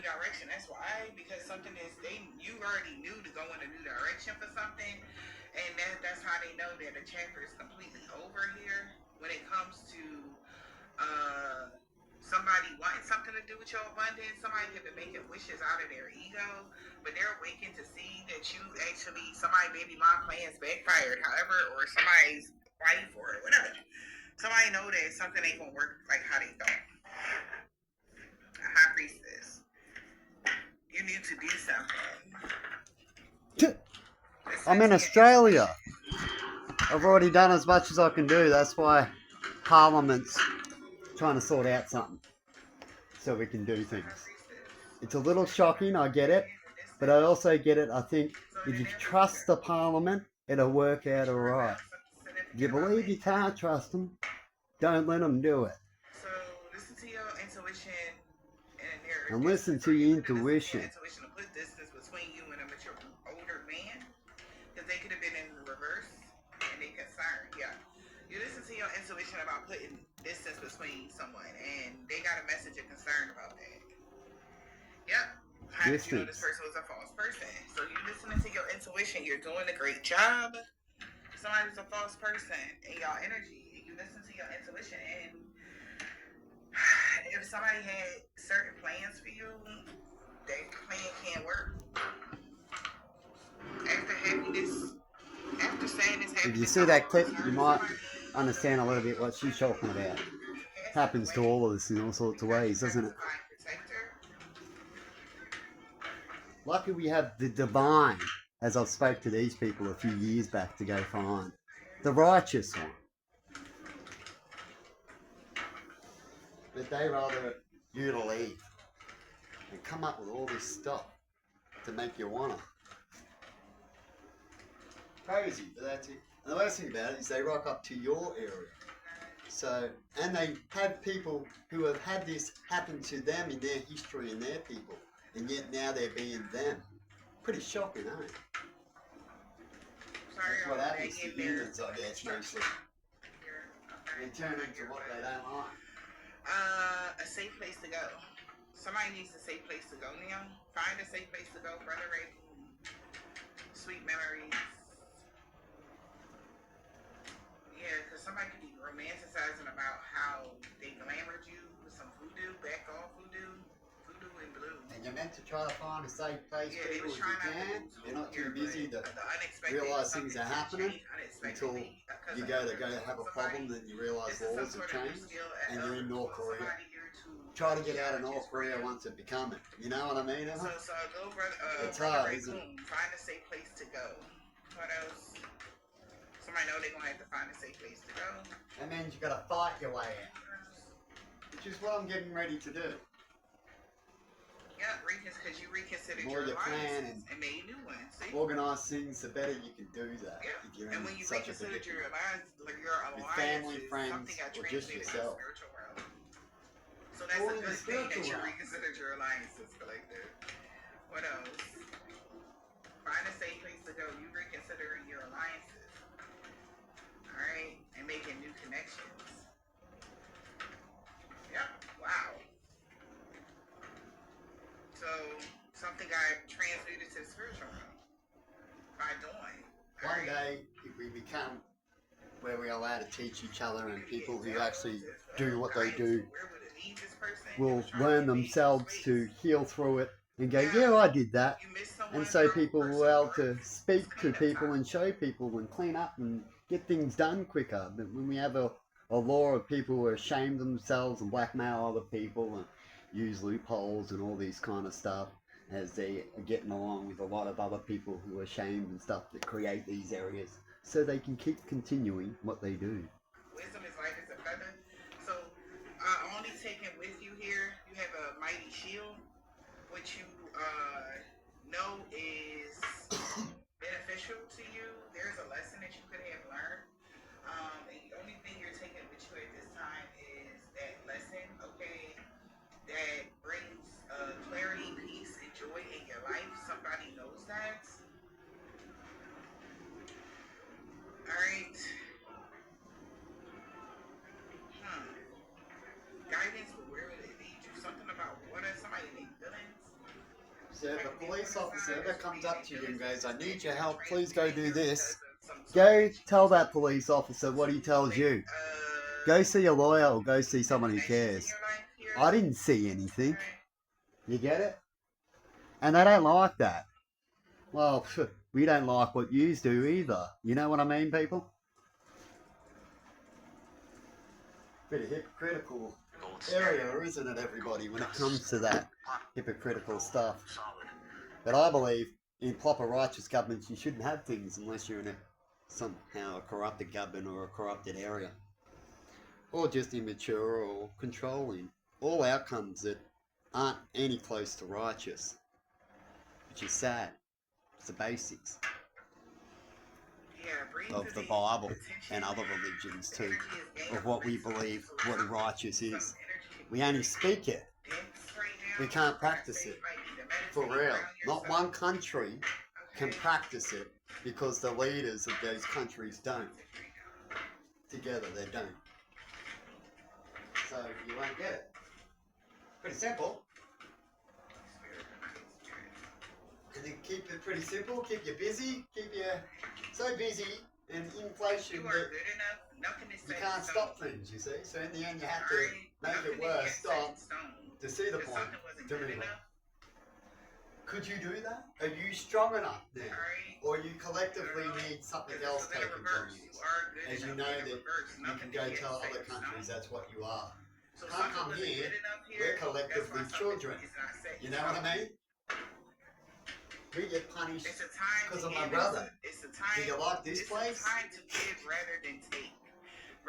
direction. That's why, because something is you already knew to go in a new direction for something, and that's how they know that the chapter is completely over here when it comes to uh somebody wanting something to do with your abundance. Somebody could be making wishes out of their ego, but they're waking to see that you actually somebody baby mom plans backfired, however, or somebody's wife or whatever. Somebody know that something ain't gonna work like how they thought. A high priestess. You need to do something. I'm in Australia. I've already done as much as I can do. That's why Parliament's trying to sort out something so we can do things. It's a little shocking, I get it, but I also get it. I think if you trust the Parliament, it'll work out alright. If you believe you can't trust them, don't let them do it. So listen to your intuition and listen to your intuition. To put distance between you and a mature older man, because they could have been in reverse and they concerned. Yeah, you listen to your intuition about putting distance between someone, and they got a message of concern about that. Yep. How did you know this person was a false person? So you listening to your intuition. You're doing a great job. Somebody's a false person in y'all energy. You listen to your intuition, and if somebody had certain plans for you, that plan can't work. After happiness, after sadness, happiness. If you see that clip, you might understand a little bit what she's talking about. Happens to all of us in all sorts of ways, doesn't it? Lucky we have the divine, as I've spoke to these people a few years back to go find. The righteous one. But they rather you to leave and come up with all this stuff to make you wanna. Crazy, but that's it. And the worst thing about it is they rock up to your area. So, and they have people who have had this happen to them in their history and their people, and yet now they're being them. Pretty shocking, eh? That's what happens to humans, I guess, mostly. They turn into what they don't like. A safe place to go. Somebody needs a safe place to go now. Find a safe place to go, brother. Sweet memories. Yeah, because somebody could be romanticizing about how they glamored you with some voodoo, back off voodoo and blue. And you're meant to try to find a safe place, yeah, people, if you can. You're not too busy to realise things are happening until you go to have a problem, then you realise laws have changed, and you're in North Korea. Try to get out of North Korea once it becomes it. You know what I mean, Emma? So go, brother. It's hard, isn't it? Find a safe place to go. What else? Somebody know they're going to have to find a safe place to go. That means you got to fight your way out. Which is what I'm getting ready to do. Yeah, because you reconsidered your alliances and made new ones. See? Organise things, the better you can do that. Yeah. If you're and in when you such reconsidered your alliances, with family, friends, or just yourself. So that's a good thing that you reconsidered your alliances, collective. What else? Find a safe place to go. You reconsidering your alliances. Alright? And making new connections. Yep. Wow. So something got transmuted to the spiritual realm by doing. One day, if we become where we are allowed to teach each other and people who actually do what they do will learn themselves to heal through it and go, yeah, I did that. And so people will be able to speak to people and show people and clean up and get things done quicker. But when we have a law of people who shame themselves and blackmail other people and use loopholes and all these kind of stuff as they are getting along with a lot of other people who are shamed and stuff that create these areas so they can keep continuing what they do. Wisdom is light as a feather. So only taking with you here, you have a mighty shield, which you know is beneficial to you. There's a lesson that you could have learned. And the only thing you're taking with you at this time is that lesson, okay, that brings clarity, peace, and joy in your life. Somebody knows that. Alright. Guidance, but where will it lead you? Something about water, somebody named feelings. So if a police officer ever comes up to you and goes, I need your help, please go do this, go tell that police officer what he tells you. Go see a lawyer or go see someone who cares. I didn't see anything. You get it? And they don't like that. Well, we don't like what yous do either. You know what I mean, people? Pretty hypocritical area, isn't it, everybody, when it comes to that hypocritical stuff. But I believe in proper righteous governments you shouldn't have things unless you're in a somehow a corrupted government or a corrupted area. Or just immature or controlling. All outcomes that aren't any close to righteous. Which is sad. It's the basics of the Bible and other religions too, of what we believe what righteous is. We only speak it. We can't practice it. For real. Not one country can practice it because the leaders of those countries don't. Together they don't. So you won't get it. Pretty simple. And then keep it pretty simple, keep you busy, keep you so busy and inflation that you can't stop things, you see. So in the end you have to make it worse, stop, to see the point, to move on. Could you do that? Are you strong enough now? Or you collectively need something else taken from you? As you know that you can go tell other countries that's what you are. Can't come here, we're collectively children. You know what I mean? We get punished because of my brother. Do you like this place?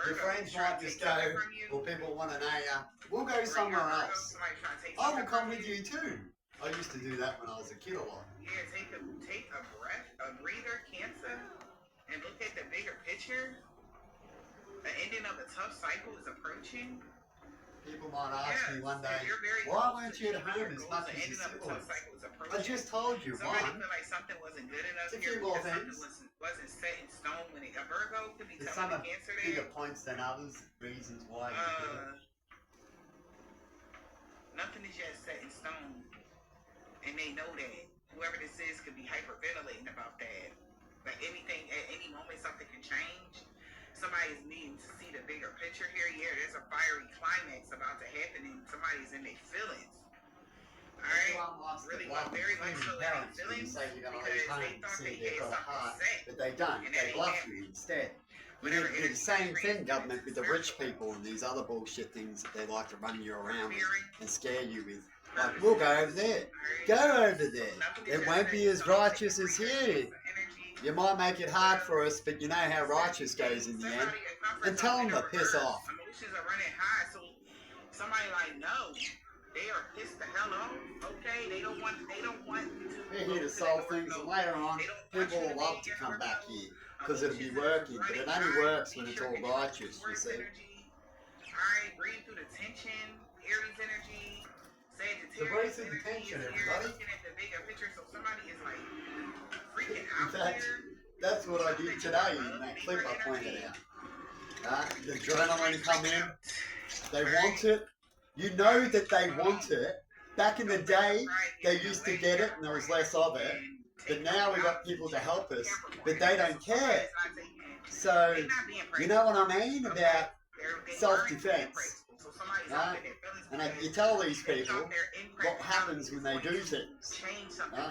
Your friends might just go, or people want to know you, we'll go somewhere else. I will come with you too. I used to do that when I was a kid a lot. Yeah, take a breath, a breather, cancer, and look at the bigger picture. The ending of a tough cycle is approaching. People might ask me one day, why weren't you at home as much as your siblings? I just told you, one. Somebody feel like something wasn't good enough It's a here few more because things. something wasn't set in stone when a Virgo could be There's telling some the Cancer bigger there. points than others, reasons why you do it. Nothing is yet set in stone. And they know that. Whoever this is could be hyperventilating about that. Like anything, at any moment, something can change. Somebody's needing to see the bigger picture here. Yeah, there's a fiery climax about to happen and somebody's in their feelings. Alright? Really want very much so in their feelings Say you're going to because leave home they to thought see they they've had got a something heart, set. but they don't. They bluff you instead. You need to do the same thing, government, with the rich people and these other bullshit things that they like to run you around with and scare you with. Like, we'll go over there. Go over there. It won't be as righteous as here. You might make it hard for us, but you know how righteous goes in the end. And tell them to piss off. Emotions are running high, so somebody like, no, they are pissed the hell off. Okay, they don't want We're here to solve things, and later on, people will love to come back here because it'll be working. But it only works when it's all righteous, you see. Alright, breathe through the tension, Aries energy. So breathe through the tension, everybody. Looking at the bigger picture, so somebody is like freaking In out fact, here. that's what I did today in that clip I pointed out. The adrenaline come in. They want it. You know that they want it. Back in the day, they used to get it and there was less of it. But now we got people to help us, but they don't care. So, you know what I mean about self-defense. And you tell these people what happens when they do things.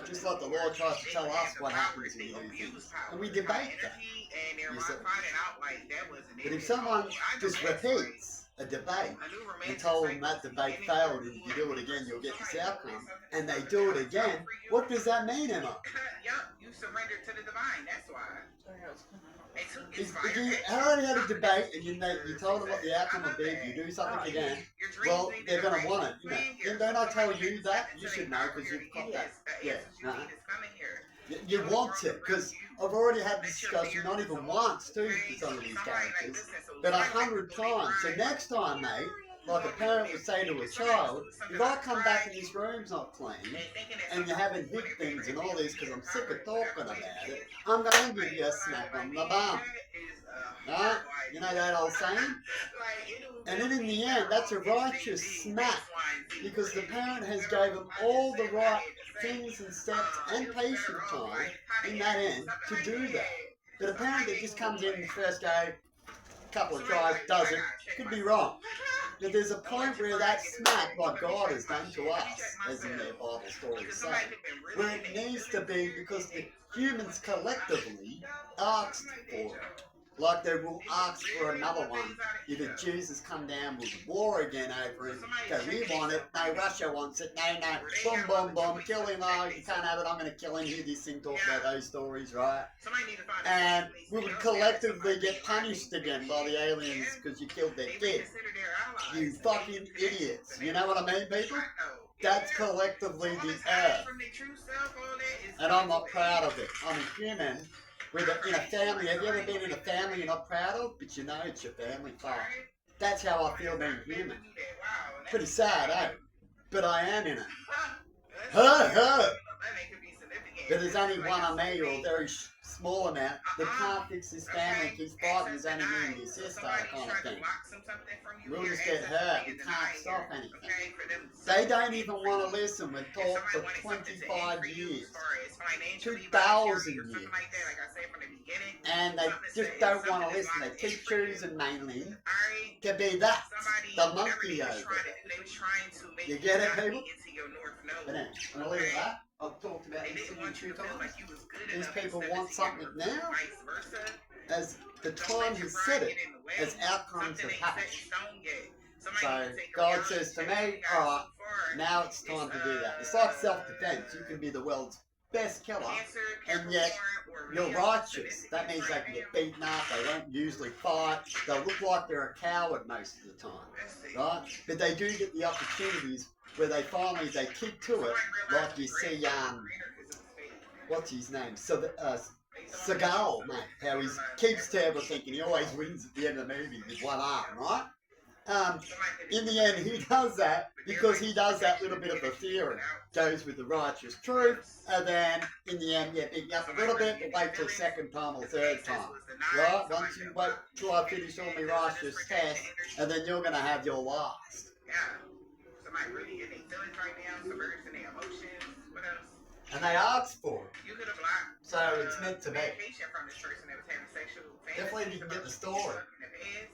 Just like the law tries to tell us what happens when you do things. And we debate that. You see. But if someone just repeats a debate and told them that debate failed and if you do it again you'll get this outcome, and they do it again, what does that mean, Emma? Yup, you surrendered to the divine, that's why. If you already had a debate and you told them what the outcome would be if you do something again, well, they're going to want it. You know. And don't I tell you that? You should know because you've got that. Yeah. You want it because I've already had this discussion, not even once, too, with some of these characters, but 100 times. So next time, mate, like a parent would say to a child, if I come back and this room's not clean, and you haven't hid things and all this because I'm sick of talking about it, I'm going to give you a smack on the bum. Right? You know that old saying? And then in the end, that's a righteous smack because the parent has gave them all the right things and steps and patient time in that end to do that. But apparently it just comes in the first go, couple of tries, does it. Could be wrong. But there's a point where that's smack what God has done to us, as in their Bible stories say, where it needs to be because the humans collectively asked for it. Like they will ask for another one if Jesus come down with war again over it. So we want it, no, Russia wants it, no, boom, boom, boom, kill him, oh, you can't have it, I'm going to kill him, hear this thing, talk about those stories, right? And we would collectively get punished again by the aliens because you killed their kid. You fucking idiots, you know what I mean, people? That's collectively the earth. And I'm not proud of it. I'm a human. In a family, have you ever been in a family you're not proud of, but you know it's your family fight? That's how I feel being human. Pretty sad, eh? But I am in it. But there's only one of me, or a very small amount, that can't fix his family, keeps fighting, there's only me and his sister, kind of thing. We'll just get hurt, we can't stop anything. They don't even want to listen, we've talked for 25 years. 2,000 years. And they just don't want to listen. They keep choosing mainly to be that, the monkey over there. You get it, people? But anyway, I'm going to leave it at that. I've talked about this in 2 times. These people want something now, as the time has said it, as outcomes have happened. So God says to me, alright, now it's time to do that. It's like self-defense. You can be the world's best killer, and yet you're righteous. That means they can get beaten up, they don't usually fight, they'll look like they're a coward most of the time, right? But they do get the opportunities where they finally, they keep to it, like you see, what's his name? So, Seagal, mate, how he keeps to everything and he always wins at the end of the movie with one arm, right? In the end, he does that because he does that little bit of a theory. Goes with the righteous truth, and then in the end, yeah, pick up a little bit, but wait till second time or third time. Right? Once you wait till I finish all my righteous tests, and then you're going to have your last. And they asked for it. So it's meant to be. Definitely you can get the story.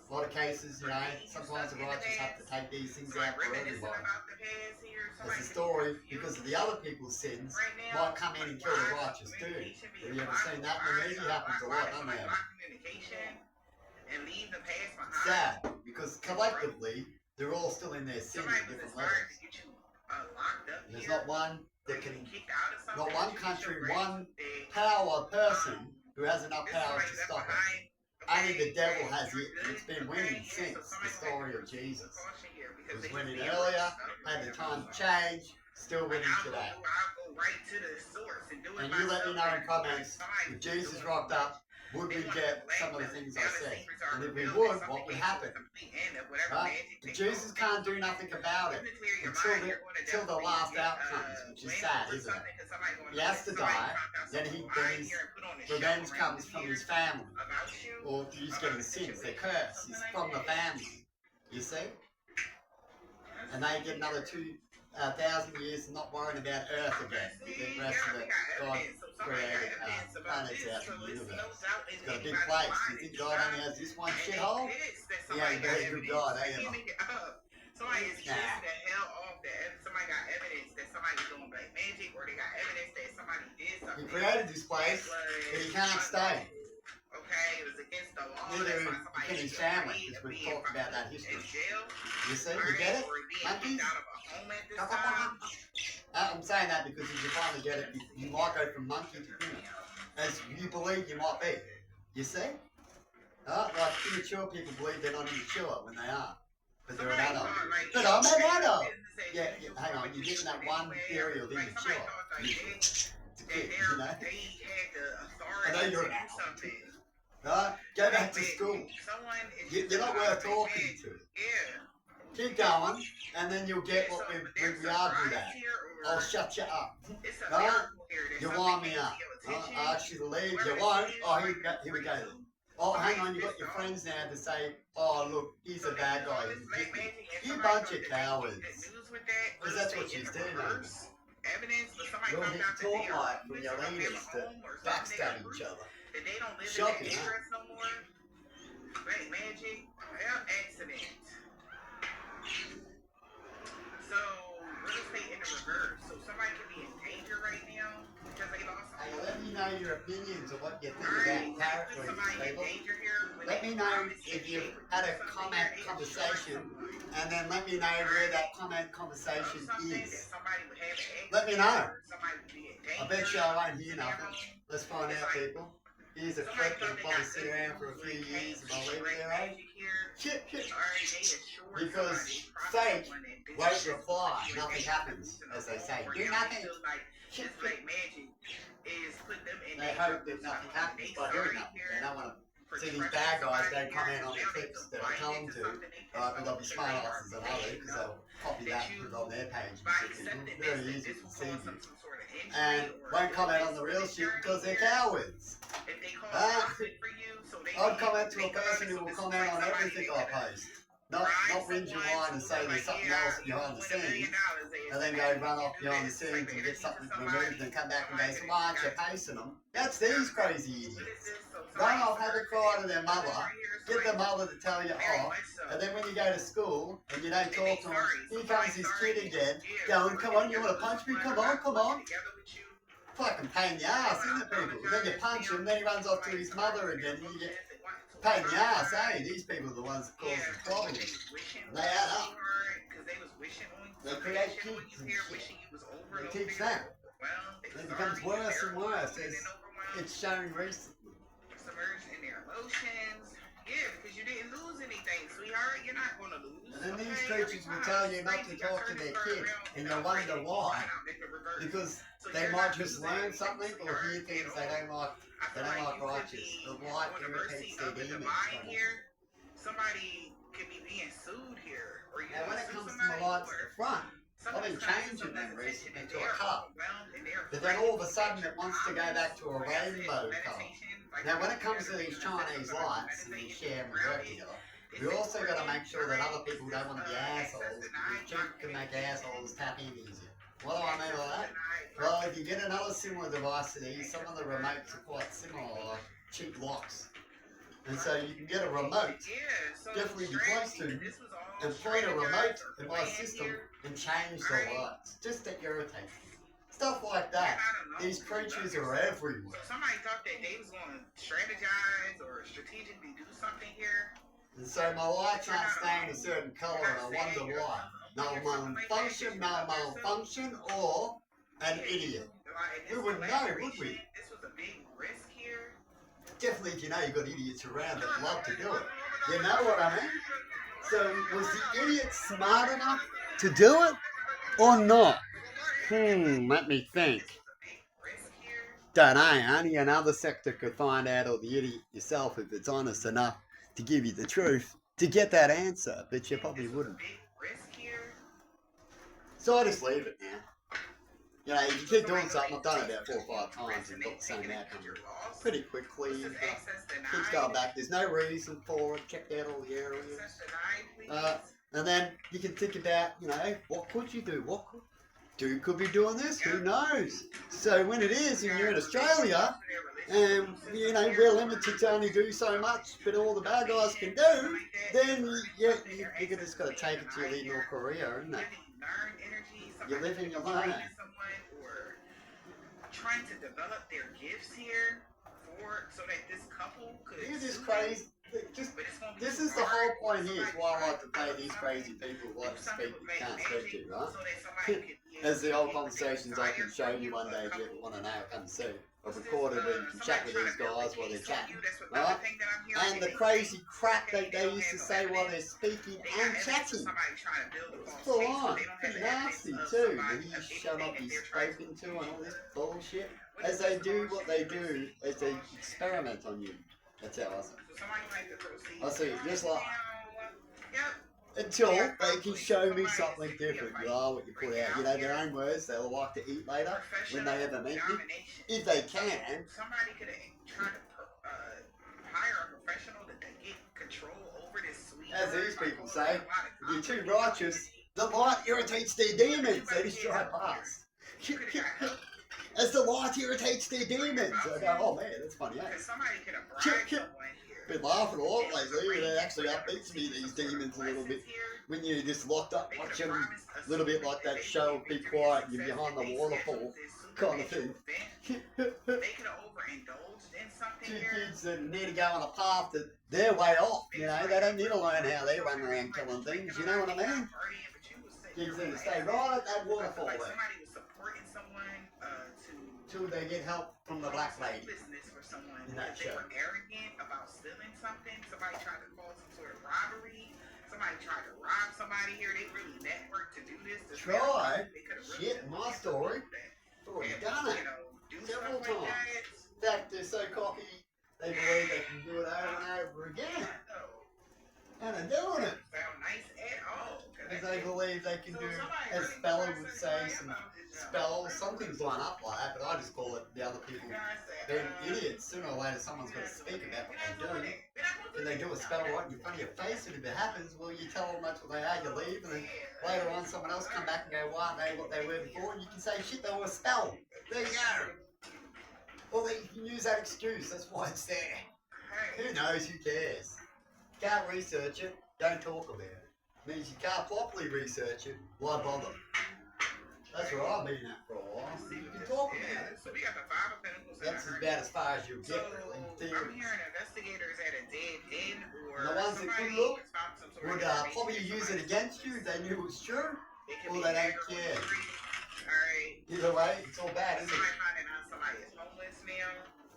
A lot of cases, you know, sometimes the righteous have to take these things out for everybody. As the story, because of the other people's sins, might come in and kill the righteous too. Have you ever seen that in the movie? It happens a lot, doesn't it? It's sad, because collectively, they're all still in their sin at different levels. And there's not one that can, not one country, one power person who has enough power to stop it. Only the devil has it, and it's been winning since the story of Jesus. It was winning earlier, had the time to change, still winning today. And you let me know in comments, if Jesus rocked up, would we get some of the things I said? And if we would, what would happen? Right? But Jesus can't do nothing about it until the last outcomes, which is sad, isn't it? He has to die, then his revenge comes from his family. Or he's getting sins, they're cursed. It's from the family. You see? And they get another 2,000 years not worrying about Earth again. The rest of it, God created planets out in the universe. It's got a big place. Do you think God only has this one shithole? He ain't a very good God, ain't he? Somebody is pissing the hell off that somebody got evidence that somebody's doing black magic, or they got evidence that somebody did something. He created this place, but he can't stay. Okay, it was against the law. Neither can his family, because we've talked about that history. You see, you get it? Monkeys? I'm saying that because if you finally get it, you might go from monkey to human, as you believe you might be. You see? Like immature people believe they're not immature when they are. But they're an adult. But I'm an adult! Yeah, hang on, you're getting that one theory of immature. It's a kid, you know? I know you're an adult. Right? Go back to school. You're not worth talking to. Keep going, and then you'll get what we argued at. I'll shut you up. Right? You wind me up. I'll ask you to leave. You won't. Oh, here we go then. Oh, hang on, you've got your friends now to say, oh, look, he's a bad guy. You bunch of cowards. Because that's what you do, man. evidence, but somebody You'll comes get out that taught they are like from homeless your or don't have leaders a to home or something, they backstab got each proof other. that they don't live Shocking, in that huh? address no more. Right, magic. Well, accident. So, real estate in the reverse. So somebody could be in danger right now because they lost Hey, something. let me know your opinions of what you think Alright, about character put in somebody in people. danger here. When Let they me know promise if they you've would had do a something comment here, they conversation, destroy someone. and then let me know where that comment conversation Something that is. somebody would have an Let me know. accident or somebody would be in I danger bet you I won't hear in their nothing. home. Let's find out, people. Here's a Somebody clip thought that'll they probably got sit good around for a news few when it years came and I'll to leave it black there, eh? magic here. Shit. Alright, they assured Because somebody, fake someone that this won't is reply. just Nothing what happens, they as they say. for Do them. nothing. They feel like Shit. this black magic is put them in They danger hope of that nothing something. happens They by doing sorry nothing. here They don't want for to see these trusting bad guys somebody don't comment here. on the Now they clips feel that I tell them blinded to. something they pissed Because they'll off be because smart they are asses and others saying because no. they'll copy That that and you, put it on their page and by shit. It's accepting this, very that easy this to will deceive cause you. some sort of injury And or won't comment on illness the with real this shit journey because they're here. cowards. If they cause Uh, conflict for you, so they I'd need comment to a think about person it. who So will this is comment like on somebody everything that I could post. Not bribe whinge and someone whine and to say like, there's something yeah, else you behind the win $1 million. scenes. And then go run off behind the scenes and get something removed and come back and go, so why aren't you posting them? That's these crazy idiots. Run off, have a cry to their mother, get the mother to tell you off, and then when you go to school and you don't talk to them, here comes this kid again, going, come on, you want to punch me? Come on. Fucking pain in the ass, isn't it, people? Then you punch him, then he runs off to his mother again, and you get pain in the ass, eh? These people are the ones that cause the problems. And they add up. They create kids and shit. They teach them. It becomes worse and worse as it's shown recently. Submerged in their emotions. Yeah, because you didn't lose anything, sweetheart. You're not going to lose. And then these creatures will tell you not to talk to their kids, and you wonder why. Because they might just learn something or hear things they don't like righteous. The light irritates their demons from them. Somebody could be being sued here. Or you Now when it sue comes to somebody, my lights at or the front, I've been changing them recently to a colour. But then all of a sudden it wants to go back to a rainbow colour. Now when it comes to these Chinese lights and these share and work together, we also got to make sure that other people don't want to be assholes, because cheap can make assholes tap in easier. What do I mean by that? Well, if you get another similar device to these, some of the remotes are quite similar, like cheap locks. And so you can get a remote, definitely be close to, and point a remote in my system and change the lights, just to irritate you. Stuff like that. These creatures are everywhere. So somebody thought that they was going to strategize or strategically do something here. And so my lights aren't staying a certain colour, and I wonder why. No malfunction, or an idiot. We wouldn't know, would we? This was a big risk here. Definitely, if you know you've got idiots around that love to do it. You know what I mean? So, was the idiot smart enough to do it, or not? Let me think. Don't know, only another sector could find out, or the idiot yourself, if it's honest enough to give you the truth, to get that answer, but you probably wouldn't. So I just leave it now. You know, if you keep doing something, I've done it about 4 or 5 times and got the same outcome pretty quickly. Keeps going back. There's no reason for it. Checked out all the areas. And then you can think about, you know, what could you do? What could be doing this? Who knows? So when it is, and you're in Australia, and you know we're limited to only do so much, but all the bad guys can do, then you just got to take it to your lead North Korea, isn't it? You're living your life. Trying to develop their gifts here so that this couple could. You're just crazy. This is the whole point here, is why I like to play these crazy people who like to speak you can't speak to, right? As the old conversations I can show you one day if you ever want to know, come see. I've recorded where you can chat with these guys while they're chatting, right? And the crazy crap that they used to say while they're speaking and chatting. It's full on, pretty nasty too. You shut up, you're spoken to and all this bullshit. As they do what they do, as they experiment on you. That's how I see it. I see it just like until they can show me something different. What you put out, you know, their own words. They'll like to eat later when they ever meet me, if they can. Somebody could try to hire a professional to get control over this sweet. As these people say, if you're too righteous, the light irritates their demons. They just drive past. You could have got help. As the light irritates their demons. I go, oh man, that's funny, eh? Because somebody could have bribed someone here. Been laughing a lot lately, and it actually upbeats me, these demons, a little bit. When you're just locked up watching a little bit like that show, Be Quiet, you're behind the waterfall kind of thing. They could have overindulged in something Two here. kids that need to go on a path that they're way off, you know, they don't need to learn how they run around killing things, you know what I mean? Kids need to stay right at that waterfall Like there, somebody was supporting someone till they get help from the black lady. business for someone. In that If they show. were arrogant about stealing something. Somebody tried to cause some sort of robbery. Somebody tried to rob somebody here. They really networked to do this. Tried? They could've really Shit, my story. Already done it. You know, do Several stuff like times. that. In fact, they're so cocky, they believe they can do it over and over again. And they're doing it. Sound nice at all. Because they believe they can do, as Speller would say, some spells. Some things line up like that, but I just call it the other people being idiots. Sooner or later, someone's got to speak about what they're doing. Can they do a spell right in front of your face? And if it happens, well, you tell them that's what they are, you leave, and then later on, someone else come back and go, why aren't they what they were before? And you can say, shit, they were a spell. There you go. Well, then you can use that excuse. That's why it's there. Who knows? Who cares? Can't research it. Don't talk about it. Means you can't properly research it. Why bother? That's where I've been at for a while. You can talk about it. So we got the Five of Pentacles. That's about as far as you'll So get, really. I'm Theories. hearing investigators at a dead end, or The ones that somebody could look has found some sort Would of probably information use it against you if they knew it was true. It could Well, be they don't murder, care. Alright. Either way, it's all bad, isn't Somebody it? finding out somebody is homeless now.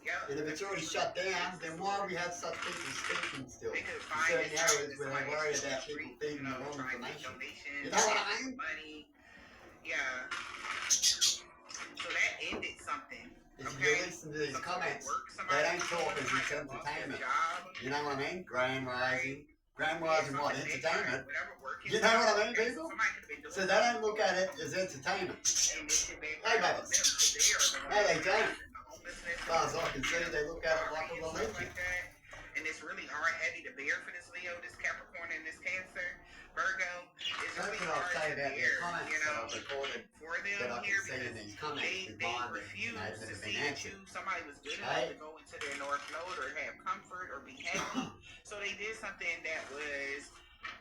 Yep. And if it's already shut down, then why do we have such people speaking still? They could In find certain this out areas that where they somebody worry is about street, people feeding the wrong trying to get information. donations, You know what I mean? money. Yeah. So that ended something. If you Okay. listen to these Some comments, sort of work, they somebody don't talk as it's lost their entertainment. job. You know what I mean? Grand Rising. Grand Yeah, Rising what? something big, Entertainment. whatever work is You know what I done, mean, okay, people? somebody could've been doing So they don't look at it as entertainment. and this shit they Hey, brought babies. them, 'cause they are the No, they ones don't. in the homelessness, As far as I can see, they look at it like a and stuff religion. like that. And it's really hard heavy to bear for this Leo, this Capricorn, and this Cancer, Virgo. It's That's really what I'll hard say to about bear, their comments you that know, I've recorded for that them I here can see in because these comments they behind it, refuse that to have see been that answered. somebody was good enough Right? to go into their North Node or have comfort or be happy. So they did something that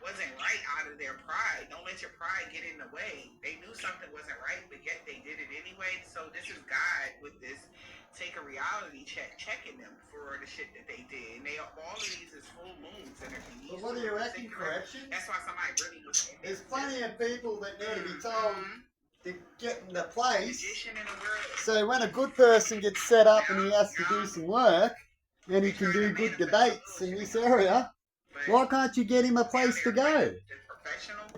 wasn't right out of their pride. Don't let your pride get in the way. They knew something wasn't right, but yet they did it anyway. So this is God with this take a reality check, checking them for the shit that they did. And all of these is full moons energy. But what do you reckon, corrections? That's why somebody really was in There's there. plenty of people that need to be told to get in the place. Magician in the world. So when a good person gets set up and he has to do some work, and he can do good debates in this area, why can't you get him a place to go?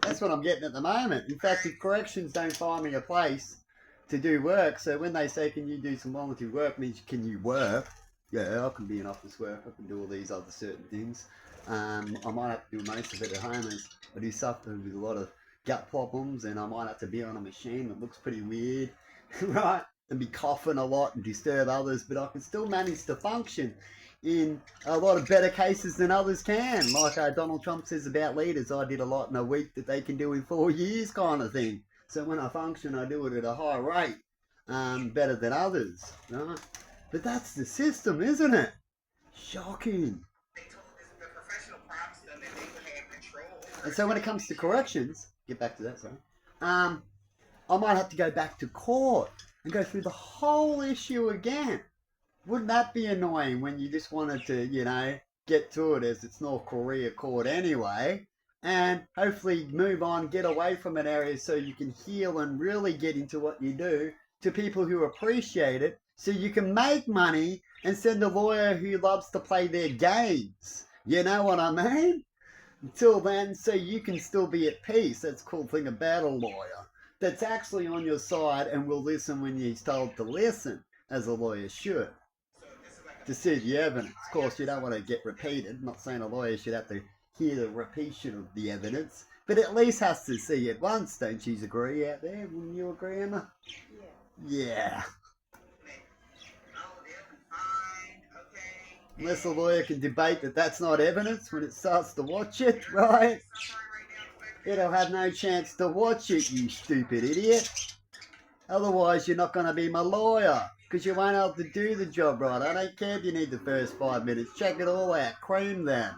That's what I'm getting at the moment. In fact, if corrections don't find me a place to do work, so when they say, can you do some volunteer work, means can you work? Yeah, I can be an office worker, I can do all these other certain things. I might have to do most of it at home as I do suffer with a lot of gut problems, and I might have to be on a machine that looks pretty weird, right? And be coughing a lot and disturb others, but I can still manage to function in a lot of better cases than others can. Like Donald Trump says about leaders, I did a lot in a week that they can do in 4 years kind of thing. So when I function, I do it at a high rate, better than others, right? But that's the system, isn't it? Shocking. They told the professional promised them that they would have control over. And so when it comes to corrections, get back to that, sorry. I might have to go back to court and go through the whole issue again. Wouldn't that be annoying when you just wanted to, you know, get to it as it's North Korea court anyway, and hopefully move on, get away from an area so you can heal and really get into what you do to people who appreciate it, so you can make money and send a lawyer who loves to play their games. You know what I mean? Until then, so you can still be at peace. That's the cool thing about a lawyer. That's actually on your side and will listen when he's told to listen, as a lawyer should. To see the evidence. Of course, you don't want to get repeated. I'm not saying a lawyer should have to hear the repetition of the evidence, but at least has to see it once. Don't you agree out there? Wouldn't you agree, Emma? Yeah. Unless a lawyer can debate that that's not evidence when it starts to watch it, right? It'll have no chance to watch it, you stupid idiot. Otherwise, you're not going to be my lawyer because you won't have to do the job right. I don't care if you need the first 5 minutes. Check it all out. Cream them.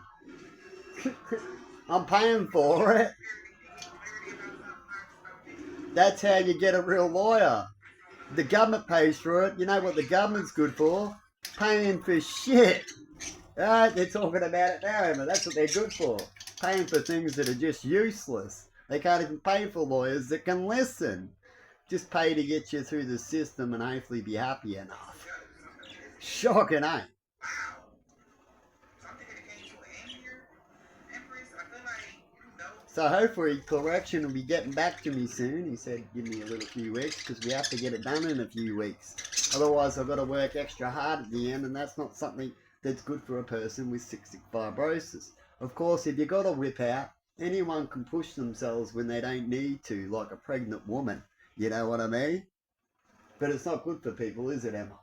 I'm paying for it. That's how you get a real lawyer. The government pays for it. You know what the government's good for? Paying for shit. Right? They're talking about it now, Emma. That's what they're good for. Paying for things that are just useless. They can't even pay for lawyers that can listen. Just pay to get you through the system and hopefully be happy enough. Shocking, eh? So hopefully Correction will be getting back to me soon. He said give me a little few weeks because we have to get it done in a few weeks. Otherwise I've got to work extra hard at the end, and that's not something that's good for a person with cystic fibrosis. Of course, if you got a whip out, anyone can push themselves when they don't need to, like a pregnant woman. You know what I mean? But it's not good for people, is it, Emma?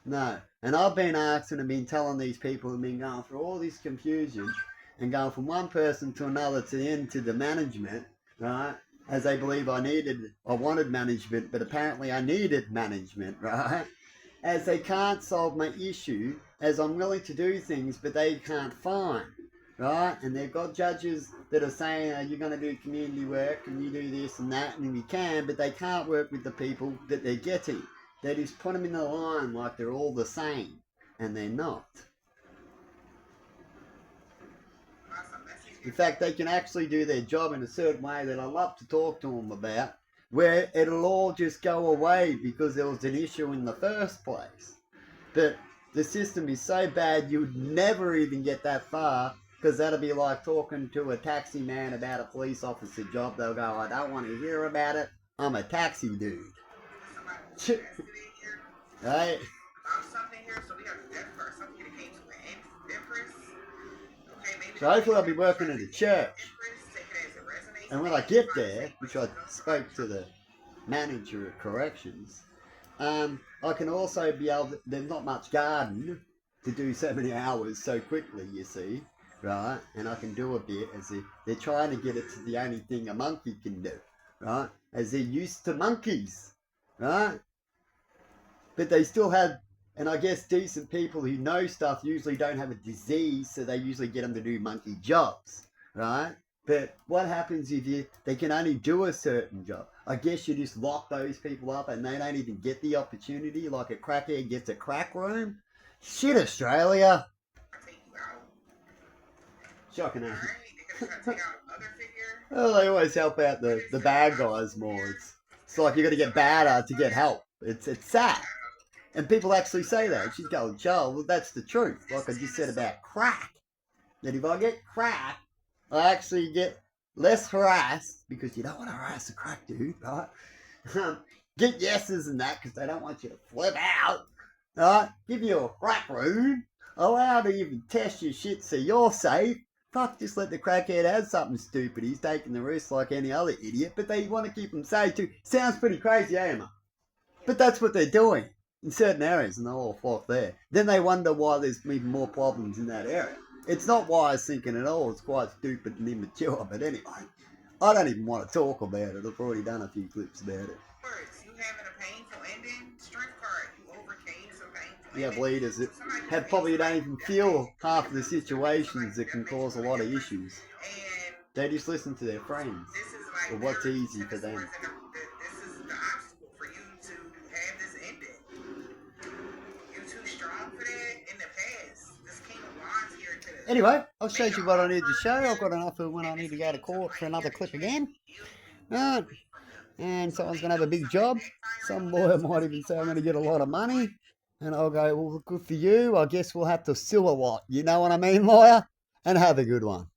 No. And I've been asking and been telling these people who've been going through all this confusion and going from one person to another to the end to the management, right? As they believe I wanted management, but apparently I needed management, right? As they can't solve my issue, as I'm willing to do things, but they can't find, right? And they've got judges that are saying, you're going to do community work and you do this and that, and you can, but they can't work with the people that they're getting. They just put them in the line like they're all the same, and they're not. In fact, they can actually do their job in a certain way that I love to talk to them about, where it'll all just go away because there was an issue in the first place. But the system is so bad you'd never even get that far, because that'll be like talking to a taxi man about a police officer job. They'll go, I don't want to hear about it. I'm a taxi dude. Right? So hopefully I'll be working at a church. And when I get there, which I spoke to the manager of corrections, I can also be able to, there's not much garden to do so many hours so quickly, you see, right? And I can do a bit as they're trying to get it to the only thing a monkey can do, right? As they're used to monkeys, right? But they still have, and I guess decent people who know stuff usually don't have a disease, so they usually get them to do monkey jobs, right? But what happens if they can only do a certain job? I guess you just lock those people up and they don't even get the opportunity, like a crackhead gets a crack room? Shit, Australia! Shocking, eh? Well, they always help out the bad guys more. It's like you got to get badder to get help. It's sad. And people actually say that. She's going, Joel, well, that's the truth. Like I just said about crack. That if I get crack, I actually get less harassed, because you don't want to harass a crack dude, right? Get yeses and that, because they don't want you to flip out, right? Give you a crack room, allow to even test your shit so you're safe. Fuck, just let the crackhead have something stupid. He's taking the risk like any other idiot, but they want to keep him safe too. Sounds pretty crazy, eh, Emma? But that's what they're doing in certain areas, and they'll all flock there. Then they wonder why there's even more problems in that area. It's not wise thinking at all. It's quite stupid and immature. But anyway, I don't even want to talk about it. I've already done a few clips about it. You having a painful ending? Strength card. You overcame some painful You have leaders that have probably don't even feel half of the situations that can cause a lot of issues. They just listen to their friends or what's easy for them. This is the obstacle for you to have this ending. You're too strong for that in the past. This King of Wands here to... Anyway, I've showed you what I need to show. I've got enough of when I need to go to court for another clip again. Right. And someone's going to have a big job. Some lawyer might even say I'm going to get a lot of money. And I'll go, well, good for you. I guess we'll have to sue a lot. You know what I mean, lawyer? And have a good one.